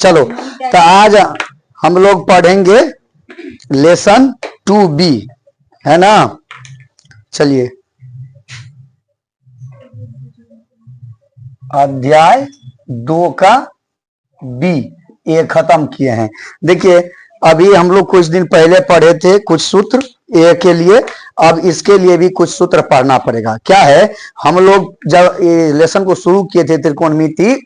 चलो तो आज हम लोग पढ़ेंगे लेसन 2B, है ना। चलिए अध्याय 2 का बी ये खत्म किए हैं। देखिए अभी हम लोग कुछ दिन पहले पढ़े थे कुछ सूत्र ए के लिए, अब इसके लिए भी कुछ सूत्र पढ़ना पड़ेगा। क्या है, हम लोग जब ये लेसन को शुरू किए थे त्रिकोणमिति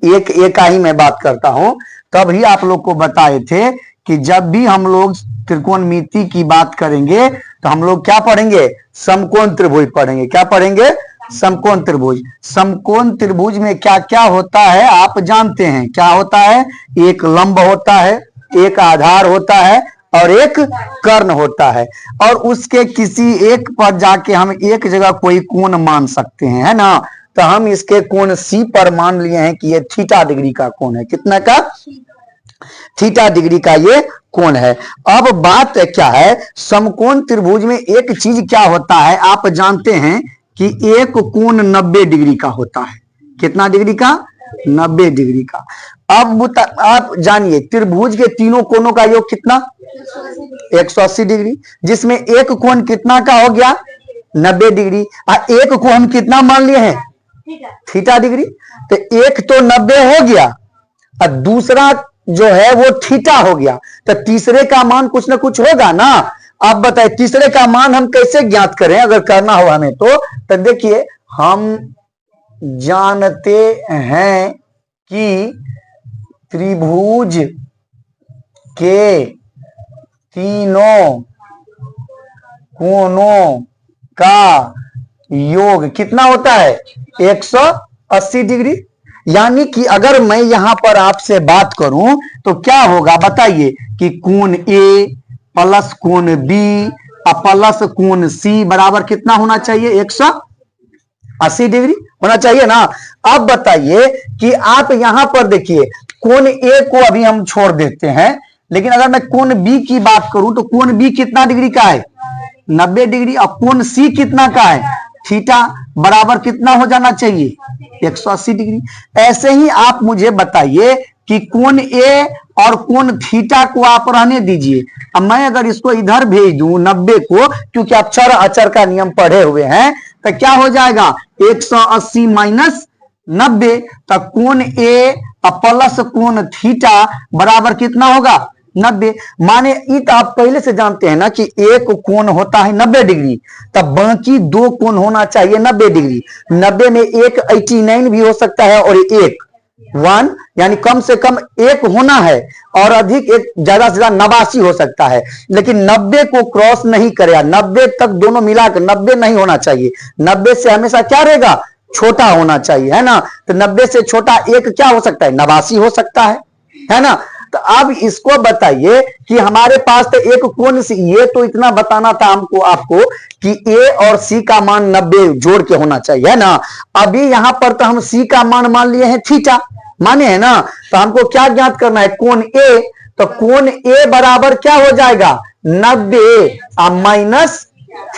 एक का ही मैं बात करता हूं, तब ही आप लोग को बताए थे कि जब भी हम लोग त्रिकोणमिति की बात करेंगे तो हम लोग क्या पढ़ेंगे, समकोण त्रिभुज पढ़ेंगे। क्या पढ़ेंगे, समकोण त्रिभुज। समकोण त्रिभुज में क्या क्या होता है आप जानते हैं। क्या होता है, एक लंब होता है, एक आधार होता है और एक कर्ण होता है, और उसके किसी एक पर जाके हम एक जगह कोई कोण मान सकते हैं, है ना। तो हम इसके कोण सी पर मान लिए हैं कि ये थीटा डिग्री का कोण है। कितना का, थीटा डिग्री का ये कोण है। अब बात क्या है, समकोण त्रिभुज में एक चीज क्या होता है आप जानते हैं कि एक कोण 90 डिग्री का होता है। कितना डिग्री का, 90 डिग्री का। अब आप जानिए त्रिभुज के तीनों कोणों का योग कितना, 180 डिग्री, जिसमें एक कोण कितना का हो गया, 90 डिग्री। और एक को हम कितना मान लिए हैं, थीटा डिग्री। तो एक तो 90 हो गया और दूसरा जो है वो थीटा हो गया, तो तीसरे का मान कुछ ना कुछ होगा ना। अब बताए तीसरे का मान हम कैसे ज्ञात करें, अगर करना हो हमें तो देखिए हम जानते हैं कि त्रिभुज के तीनों कोणों का योग कितना होता है, 180 डिग्री। यानी कि अगर मैं यहां पर आपसे बात करूं तो क्या होगा बताइए कि कोण ए प्लस कोण बी प्लस कोण सी बराबर कितना होना चाहिए, 180 डिग्री होना चाहिए ना। अब बताइए कि आप यहां पर देखिए कोण ए को अभी हम छोड़ देते हैं, लेकिन अगर मैं कोण बी की बात करूं तो कोण बी कितना डिग्री का है, 90 डिग्री। और कोण सी कितना का है, थीटा बराबर कितना हो जाना चाहिए, 180 डिग्री। ऐसे ही आप मुझे बताइए कि कोण ए और कोण थीटा को आप रहने दीजिए। अब मैं अगर इसको इधर भेज दूं 90 को, क्योंकि आप चर अचर का नियम पढ़े हुए हैं, तो क्या हो जाएगा 180 माइनस 90, तो कोण ए प्लस कोण थीटा बराबर कितना होगा, 90। माने तो आप पहले से जानते हैं ना कि एक कोण होता है 90 डिग्री, तब बाकी दो कोण होना चाहिए 90 डिग्री। 90 में एक 89 भी हो सकता है और एक 1, यानी कम से कम एक होना है, और अधिक एक ज्यादा से ज्यादा 89 हो सकता है। लेकिन 90 को क्रॉस नहीं करेगा, 90 तक दोनों मिलाकर 90 नहीं होना चाहिए। 90 से हमेशा क्या रहेगा, छोटा होना चाहिए, है ना। तो 90 से छोटा एक क्या हो सकता है, 89 हो सकता है ना। तो अब इसको बताइए कि हमारे पास तो एक कोण सी, ये तो इतना बताना था हमको आपको कि ए और सी का मान 90 जोड़ के होना चाहिए, है ना। अभी यहां पर तो हम सी का मान लिए हैं थीटा, माने है ना। तो हमको क्या ज्ञात करना है, कोण ए। तो कोण ए बराबर क्या हो जाएगा, 90 माइनस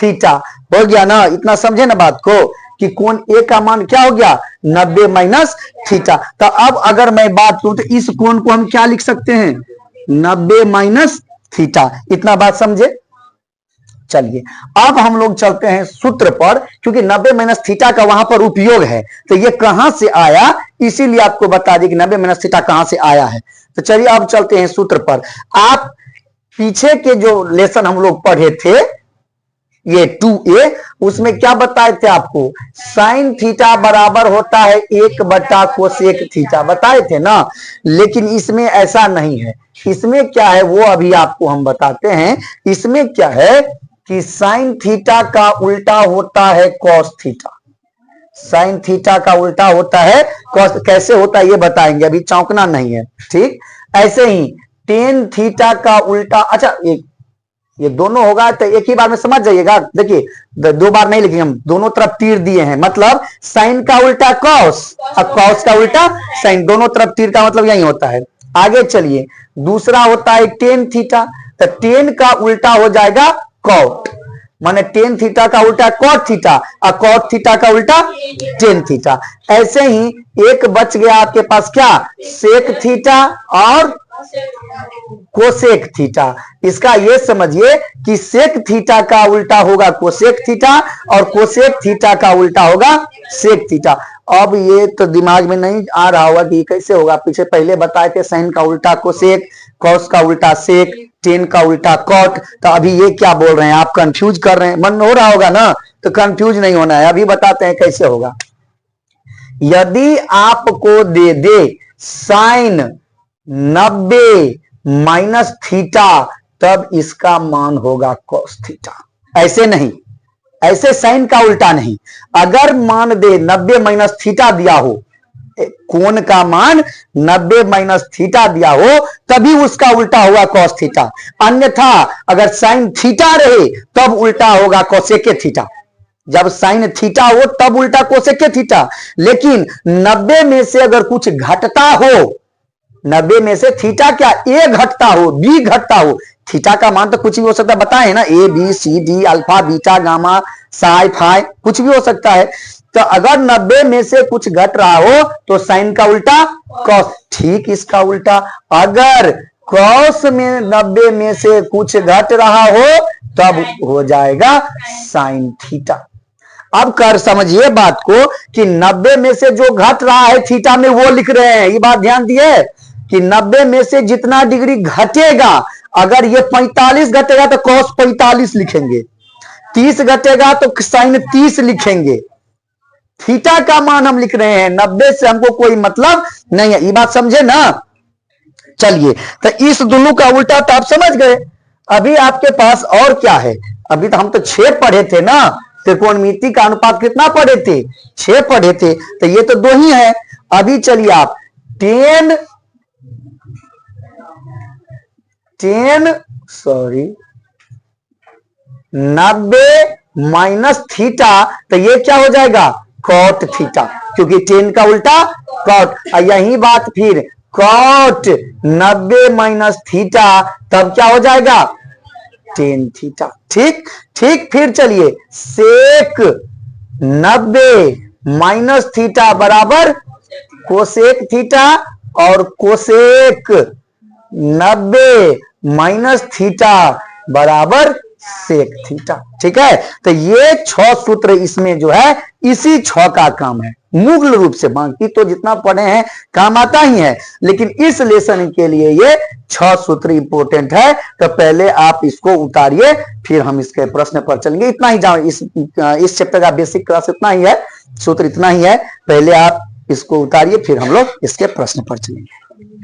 थीटा। हो गया ना, इतना समझे ना बात को कि कोण ए का मान क्या हो गया, 90 माइनस थीटा। तो अब अगर मैं बात करूं तो इस कोण को हम क्या लिख सकते हैं, 90 माइनस थीटा। इतना बात समझे। चलिए अब हम लोग चलते हैं सूत्र पर, क्योंकि 90 माइनस थीटा का वहां पर उपयोग है, तो ये कहां से आया, इसीलिए आपको बता दें कि 90 माइनस थीटा कहां से आया है। तो चलिए अब चलते हैं सूत्र पर। आप पीछे के जो लेसन हम लोग पढ़े थे ये 2a, उसमें क्या बताए थे आपको, साइन थीटा बराबर होता है 1/कोसेक थीटा बताए थे ना। लेकिन इसमें ऐसा नहीं है। इसमें क्या है वो अभी आपको हम बताते हैं। इसमें क्या है कि साइन थीटा का उल्टा होता है कॉस थीटा। साइन थीटा का उल्टा होता है कॉस। कैसे होता है ये बताएंगे, अभी चौंकना नहीं है, ठीक। ऐसे ही टेन थीटा का उल्टा, अच्छा ये दोनों होगा तो एक ही बार में समझ जाइएगा। देखिए दो बार नहीं लिखेंगे हम, दोनों तरफ तीर दिए हैं, मतलब साइन का उल्टा कॉस और कॉस का उल्टा साइन, दोनों तरफ तीर का मतलब यही होता है। आगे चलिए, दूसरा होता है टेन थीटा, तो टेन का उल्टा हो जाएगा कॉट। माने टेन थीटा का उल्टा कॉट थीटा और कॉट थीटा का उल्टा टेन थीटा। ऐसे ही एक बच गया आपके पास क्या, सेक थीटा और कोसेक थीटा। इसका ये समझिए कि सेक थीटा का उल्टा होगा कोसेक थीटा और कोसेक थीटा का उल्टा होगा सेक थीटा। अब ये तो दिमाग में नहीं आ रहा होगा कि कैसे होगा, पीछे पहले बताए थे साइन का उल्टा कोसेक, कॉस का उल्टा सेक, टेन का उल्टा कॉट। तो अभी ये क्या बोल रहे हैं, आप कंफ्यूज कर रहे हैं, मन में हो रहा होगा ना, तो कंफ्यूज नहीं होना है। अभी बताते हैं कैसे होगा। यदि आपको दे दे साइन 90 माइनस थीटा, तब इसका मान होगा कॉस थीटा। ऐसे नहीं, ऐसे साइन का उल्टा नहीं। अगर मान दे 90 माइनस थीटा दिया हो, कोण का मान 90 माइनस थीटा दिया हो, तभी उसका उल्टा होगा कॉस थीटा। अन्यथा अगर साइन थीटा रहे तब उल्टा होगा कोसेक थीटा। जब साइन थीटा हो तब उल्टा कोसेक थीटा। लेकिन 90 में से अगर कुछ घटता हो, 90 में से थीटा क्या, ए घटता हो, बी घटता हो, थीटा का मान तो कुछ भी हो सकता है, बताए ना, A B C D alpha beta gamma psi phi, कुछ भी हो सकता है। तो अगर 90 में से कुछ घट रहा हो तो साइन का उल्टा कॉस। ठीक इसका उल्टा, अगर कॉस में 90 में से कुछ घट रहा हो तब हो जाएगा साइन थीटा। अब कर समझिए बात को कि 90 में से जो घट रहा है थीटा में वो लिख रहे हैं। ये बात ध्यान दिए कि 90 में से जितना डिग्री घटेगा, अगर ये 45 घटेगा तो कॉस 45 लिखेंगे, 30 घटेगा तो साइन 30 लिखेंगे। थीटा का मान हम लिख रहे हैं, 90 से हमको कोई मतलब नहीं है। ये बात समझे ना। चलिए, तो इस दोनों का उल्टा तो आप समझ गए। अभी आपके पास और क्या है, अभी तो हम तो 6 पढ़े थे ना, त्रिकोणमिति का अनुपात कितना पढ़े थे, 6 पढ़े थे, तो ये तो 2 ही है। अभी चलिए आप 10 90 माइनस थीटा, तो ये क्या हो जाएगा, कॉट थीटा, क्योंकि 10 का उल्टा कॉट। यही बात फिर कॉट 90 माइनस थीटा, तब क्या हो जाएगा, 10 थीटा। ठीक ठीक, फिर चलिए सेक 90 माइनस थीटा बराबर कोसेक थीटा और कोसेक 90 माइनस थीटा बराबर सेक थीटा। ठीक है, तो ये 6 सूत्र इसमें जो है इसी 6 का काम है मूल रूप से। बाकी तो जितना पढ़े हैं काम आता ही है, लेकिन इस लेसन के लिए ये 6 सूत्र इंपोर्टेंट है। तो पहले आप इसको उतारिए, फिर हम इसके प्रश्न पर चलेंगे। इतना ही जाओ, इस चैप्टर का बेसिक क्लास इतना ही है, सूत्र इतना ही है। पहले आप इसको उतारिए, फिर हम लोग इसके प्रश्न पर चलेंगे।